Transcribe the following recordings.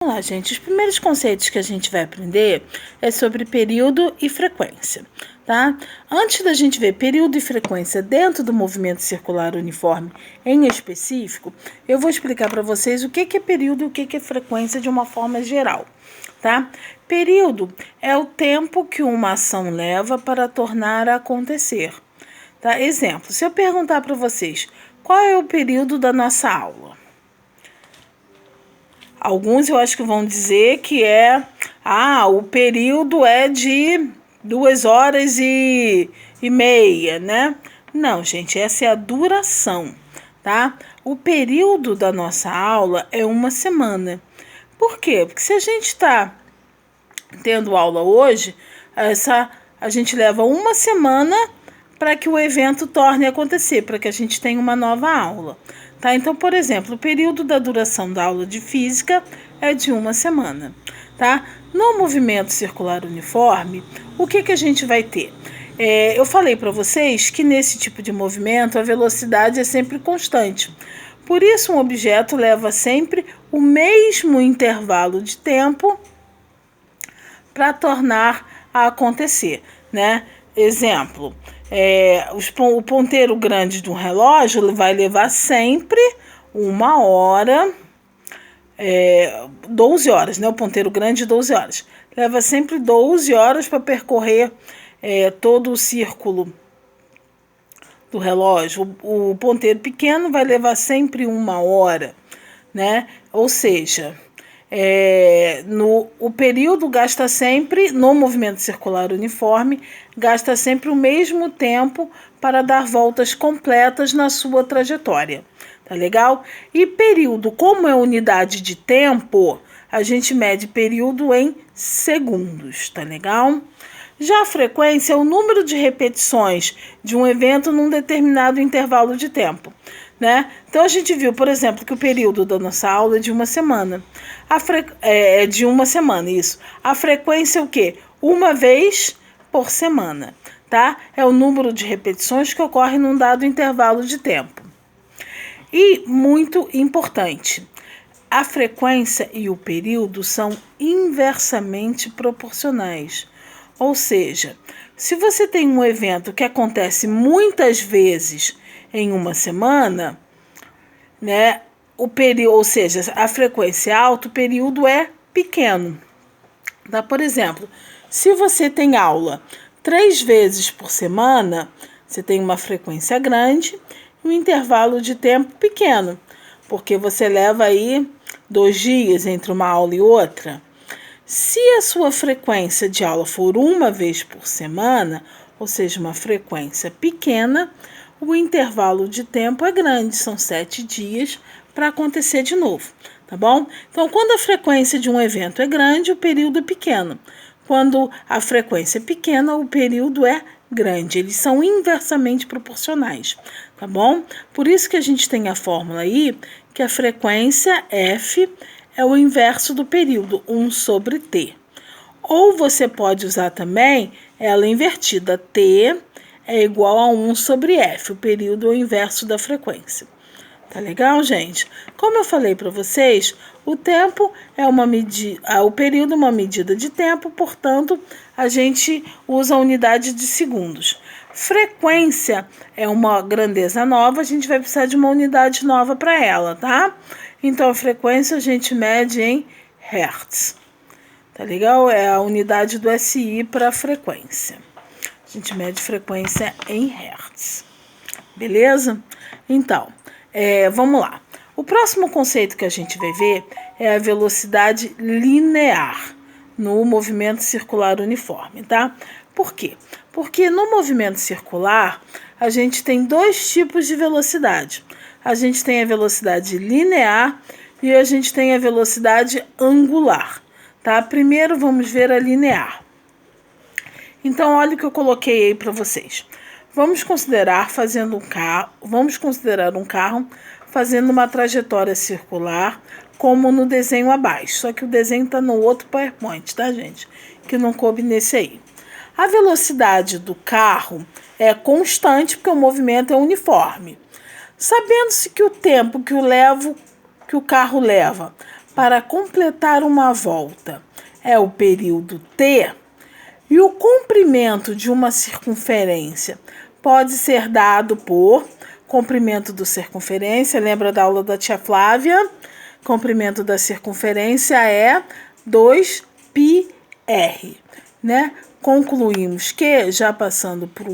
Vamos lá, gente. Os primeiros conceitos que a gente vai aprender é sobre período e frequência, tá? Antes da gente ver período e frequência dentro do movimento circular uniforme em específico, eu vou explicar para vocês o que é período e o que é frequência de uma forma geral, tá? Período é o tempo que uma ação leva para tornar a acontecer, tá? Exemplo, se eu perguntar para vocês qual é o período da nossa aula, alguns eu acho que vão dizer que o período é de 2 horas e meia, né? Não, gente, essa é a duração, tá? O período da nossa aula é uma semana. Por quê? Porque se a gente está tendo aula hoje, a gente leva uma semana para que o evento torne a acontecer, para que a gente tenha uma nova aula. Tá? Então, por exemplo, o período da duração da aula de física é de uma semana. Tá? No movimento circular uniforme, o que a gente vai ter? Eu falei para vocês que nesse tipo de movimento a velocidade é sempre constante. Por isso, um objeto leva sempre o mesmo intervalo de tempo para tornar a acontecer, né? Exemplo, o ponteiro grande de um relógio vai levar sempre 1 hora, 12 horas, né? O ponteiro grande, 12 horas. Leva sempre 12 horas para percorrer todo o círculo do relógio. O ponteiro pequeno vai levar sempre 1 hora, né? Ou seja, o período gasta sempre, no movimento circular uniforme, gasta sempre o mesmo tempo para dar voltas completas na sua trajetória. Tá legal? E período, como é unidade de tempo, a gente mede período em segundos, tá legal? Já a frequência é o número de repetições de um evento num determinado intervalo de tempo, né? Então, a gente viu, por exemplo, que o período da nossa aula é de uma semana. De uma semana, isso. A frequência é o quê? Uma vez por semana, tá? É o número de repetições que ocorre num dado intervalo de tempo. E, muito importante, a frequência e o período são inversamente proporcionais. Ou seja, se você tem um evento que acontece muitas vezes em uma semana, né, ou seja, a frequência é alta, o período é pequeno. Tá? Por exemplo, se você tem aula 3 vezes por semana, você tem uma frequência grande e um intervalo de tempo pequeno, porque você leva aí 2 dias entre uma aula e outra. Se a sua frequência de aula for 1 vez por semana, ou seja, uma frequência pequena, o intervalo de tempo é grande, são 7 dias para acontecer de novo, tá bom? Então, quando a frequência de um evento é grande, o período é pequeno. Quando a frequência é pequena, o período é grande. Eles são inversamente proporcionais, tá bom? Por isso que a gente tem a fórmula aí, que a frequência F é o inverso do período, 1 sobre T. Ou você pode usar também ela invertida, T é igual a 1 sobre F, o período é o inverso da frequência. Tá legal, gente? Como eu falei para vocês, o tempo é o período é uma medida de tempo, portanto, a gente usa a unidade de segundos. Frequência é uma grandeza nova, a gente vai precisar de uma unidade nova para ela, tá? Então, a frequência a gente mede em Hertz. Tá legal? É a unidade do SI para frequência. A gente mede frequência em Hertz. Beleza? Então, vamos lá. O próximo conceito que a gente vai ver é a velocidade linear no movimento circular uniforme, tá? Por quê? Porque no movimento circular, a gente tem 2 tipos de velocidade. A gente tem a velocidade linear e a gente tem a velocidade angular, tá? Primeiro vamos ver a linear. Então, olha o que eu coloquei aí para vocês. Vamos considerar um carro fazendo uma trajetória circular, como no desenho abaixo. Só que o desenho está no outro PowerPoint, tá, gente? Que não coube nesse aí. A velocidade do carro é constante, porque o movimento é uniforme. Sabendo-se que o tempo que o carro leva para completar uma volta é o período T, e o comprimento de uma circunferência pode ser dado por comprimento da circunferência. Lembra da aula da tia Flávia? Comprimento da circunferência é 2πr, né? Concluímos que, já passando para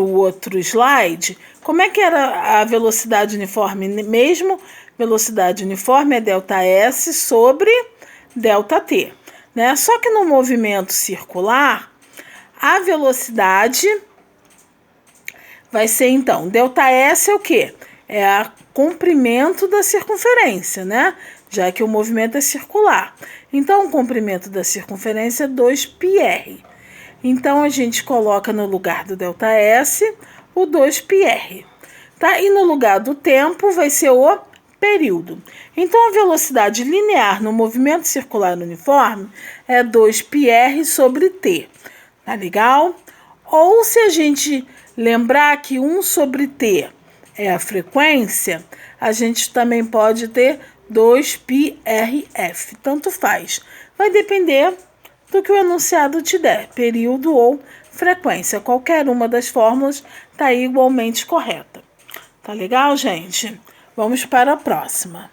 o outro slide, como é que era a velocidade uniforme mesmo? Velocidade uniforme é ΔS sobre ΔT, né? Só que no movimento circular, a velocidade vai ser, então, ΔS é o quê? É o comprimento da circunferência, né? Já que o movimento é circular. Então, o comprimento da circunferência é 2πr. Então, a gente coloca no lugar do ΔS o 2πr. Tá? E no lugar do tempo vai ser o período. Então, a velocidade linear no movimento circular uniforme é 2πr sobre t. Tá legal? Ou se a gente lembrar que 1 sobre t é a frequência, a gente também pode ter 2πrf. Tanto faz. Vai depender do que o enunciado te der, período ou frequência. Qualquer uma das fórmulas está igualmente correta. Tá legal, gente? Vamos para a próxima.